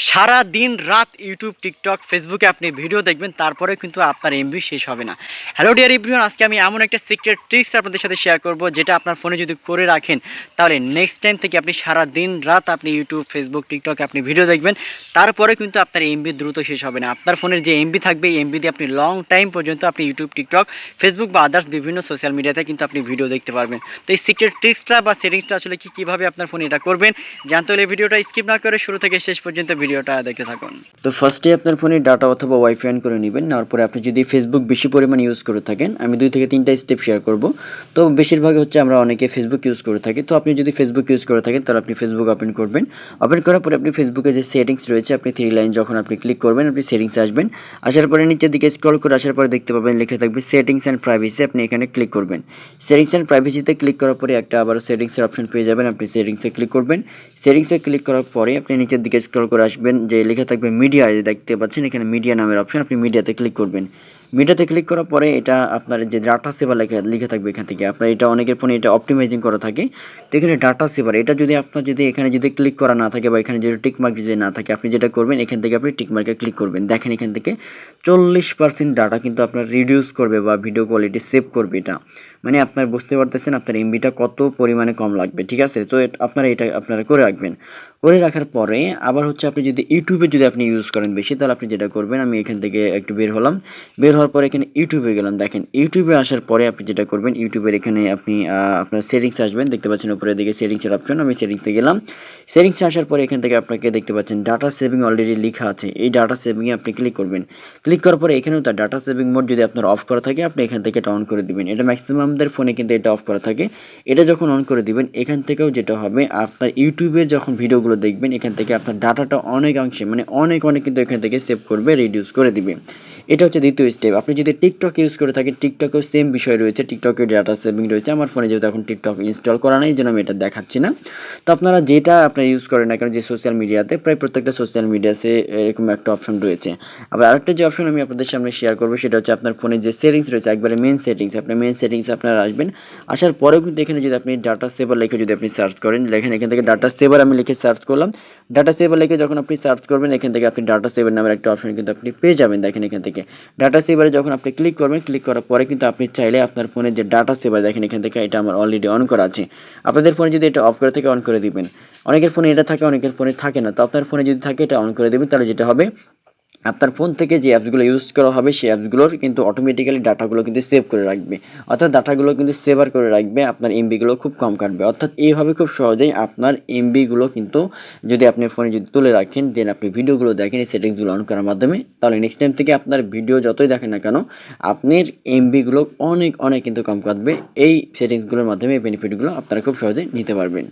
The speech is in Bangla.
সারা দিন রাত ইউটিউব, টিকটক, ফেসবুকে আপনি ভিডিও দেখবেন, তারপরে কিন্তু আপনার এমবি শেষ হবে না। হ্যালো ডিয়ার এভরিওয়ান, আজকে আমি এমন একটা সিক্রেট ট্রিক্স আপনাদের সাথে শেয়ার করব, যেটা আপনার ফোনে যদি করে রাখেন, তাহলে নেক্সট টাইম থেকে আপনি সারা দিন রাত আপনি ইউটিউব, ফেসবুক, টিকটকে আপনি ভিডিও দেখবেন, তারপরে কিন্তু আপনার এমবি দ্রুত শেষ হবে না। আপনার ফোনের যে এমবি থাকবে, এই এমবি দিয়ে আপনি লং টাইম পর্যন্ত আপনি ইউটিউব, টিকটক, ফেসবুক বা আদার্স বিভিন্ন সোশ্যাল মিডিয়াতে কিন্তু আপনি ভিডিও দেখতে পারবেন। তো এই সিক্রেট ট্রিক্সটা বা সেটিংসটা আসলে কীভাবে আপনার ফোনে এটা করবেন, জানতে হলে ভিডিওটা স্কিপ না করে শুরু থেকে শেষ পর্যন্ত ভিডিওটা দেখতে থাকুন। তো ফার্স্টে আপনার ফোনে ডাটা অথবা ওয়াইফাই অন করে নেবেন। নেওয়ার পরে আপনি যদি ফেসবুক বেশি পরিমাণ ইউজ করে থাকেন, আমি 2 থেকে 3টা স্টেপ শেয়ার করব। তো বেশিরভাগ হচ্ছে আমরা অনেকে ফেসবুক ইউজ করে থাকি। তো আপনি যদি ফেসবুক ইউজ করে থাকেন, তাহলে আপনি ফেসবুক ওপেন করবেন। ওপেন করার পরে আপনি ফেসবুকে যে সেটিংস রয়েছে, আপনি 3 লাইন যখন আপনি ক্লিক করবেন, আপনি সেটিংসে আসবেন। আসার পরে নিচের দিকে স্ক্রল করে আসার পরে দেখতে পাবেন লেখা থাকবে সেটিংস অ্যান্ড প্রাইভেসি। আপনি এখানে ক্লিক করবেন। সেটিংস অ্যান্ড প্রাইভেসিতে ক্লিক করার পরে একটা আবার সেটিংসের অপশন পেয়ে যাবেন। আপনি সেটিংসে ক্লিক করবেন। সেটিংসে ক্লিক করার পরে আপনি নিচের দিকে স্ক্রল করে আসবেন, যে লেখা থাকবে মিডিয়া, দেখতে পাচ্ছেন এখানে মিডিয়া নামের অপশন, আপনি মিডিয়াতে ক্লিক করবেন। মিডিয়াতে ক্লিক করার পরে এটা আপনার যে ডাটা সেভার লেখা থাকবে, এখান থেকে আপনার এটা অনেকের ফোনে এটা অপটিমাইজিং করা থাকে। তো এখানে ডাটা সেভার, এটা যদি আপনার যদি এখানে যদি ক্লিক করা না থাকে বা এখানে যদি টিক মার্ক যদি না থাকে, আপনি যেটা করবেন এখান থেকে আপনি টিক মার্কে ক্লিক করবেন। দেখেন এখান থেকে 40% ডাটা কিন্তু আপনার রিডিউস করবে বা ভিডিও কোয়ালিটি সেভ করবে এটা। মানে আপনার বুঝতে পারতেছেন আপনার এমবিটা কত পরিমাণে কম লাগবে, ঠিক আছে? তো আপনারা এটা আপনারা করে রাখবেন। করে রাখার পরে আবার হচ্ছে আপনি যদি ইউটিউবে যদি আপনি ইউজ করেন বেশি, তাহলে আপনি যেটা করবেন, আমি এখান থেকে একটু বের হলাম। বের হওয়ার পরে এখানে ইউটিউবে গেলাম। দেখেন ইউটিউবে আসার পরে আপনি যেটা করবেন, ইউটিউবের এখানে আপনি আপনার সেটিংসে আসবেন। দেখতে পাচ্ছেন উপরের দিকে সেটিংসের অপশন, আমি সেটিংসে গেলাম। সেটিংসে আসার পরে এখান থেকে আপনাকে দেখতে পাচ্ছেন ডাটা সেভিং অলরেডি লেখা আছে। এই ডাটা সেভিংয়ে আপনি ক্লিক করবেন। ক্লিক করার পরে এখানেও তার ডাটা সেভিং মোড যদি আপনার অফ করা থাকে, আপনি এখান থেকে এটা অন করে দিবেন। এটা ম্যাক্সিমামদের ফোনে কিন্তু এটা অফ করা থাকে। এটা যখন অন করে দিবেন, এখান থেকেও যেটা হবে, আপনার ইউটিউবের যখন ভিডিওগুলো দেখবেন, এখান থেকে আপনার ডাটাটা অনেকাংশে মানে অনেক কিন্তু এখান থেকে সেভ করবে, রিডিউস করে দিবে। এটা হচ্ছে দ্বিতীয় স্টেপ। আপনি যদি টিকটক ইউজ করে থাকেন, টিকটকেও সেম বিষয় রয়েছে, টিকটকেও ডাটা সেভিং রয়েছে। আমার ফোনে যেহেতু এখন টিকটক ইনস্টল করা নেই, এই জন্য আমি এটা দেখাচ্ছি না। তো আপনারা যেটা আপনারা ইউজ করেন না কেন, যে সোশ্যাল মিডিয়াতে প্রায় প্রত্যেকটা সোশ্যাল মিডিয়াতে এরকম একটা অপশন রয়েছে। আবার আরেকটা যে অপশন আমি আপনাদের সামনে শেয়ার করবো, সেটা হচ্ছে আপনার ফোনে যে সেটিংস রয়েছে, একবারে মেন সেটিংস। আপনার মেন সেটিংসে আপনারা আসবেন। আসার পরেও কিন্তু এখানে যদি আপনি ডাটা সেভার লিখে যদি আপনি সার্চ করেন, দেখেন এখান থেকে ডাটা সেভার আমি লিখে সার্চ করলাম। ডাটা সেভার লিখে যখন আপনি সার্চ করবেন, এখান থেকে আপনি ডাটা সেভার নামের একটা অপশন কিন্তু আপনি পেয়ে যাবেন। দেখেন এখান থেকে ডাটা সেভারে যখন আপনি ক্লিক করবেন, ক্লিক করার পরে কিন্তু আপনি চাইলে আপনার ফোনে যে ডাটা সেভার, দেখেন এখান থেকে এটা আমার অলরেডি অন করা আছে। আপনাদের ফোনে যদি এটা অফ করে থাকে, অন করে দিবেন। অনেকের ফোনে এটা থাকে, অনেকের ফোনে থাকে না। তো আপনার ফোনে যদি থাকে, এটা অন করে দেবেন। তাহলে যেটা হবে, আপনার ফোন থেকে যে অ্যাপসগুলো ইউজ করা হবে, সেই অ্যাপসগুলোর কিন্তু অটোমেটিক্যালি ডাটাগুলো কিন্তু সেভ করে রাখবে। অর্থাৎ ডাটাগুলো কিন্তু সেভার করে রাখবে, আপনার এমবিগুলো খুব কম কাটবে। অর্থাৎ এইভাবে খুব সহজেই আপনার এমবিগুলো কিন্তু যদি আপনার ফোনে যদি তুলে রাখেন, দেন আপনি ভিডিওগুলো দেখেন এই সেটিংসগুলো অন করার মাধ্যমে, তাহলে নেক্সট টাইম থেকে আপনার ভিডিও যতই দেখেন না কেন, আপনার এমবিগুলো অনেক কিন্তু কম কাটবে। এই সেটিংসগুলোর মাধ্যমে এই বেনিফিটগুলো আপনারা খুব সহজেই নিতে পারবেন।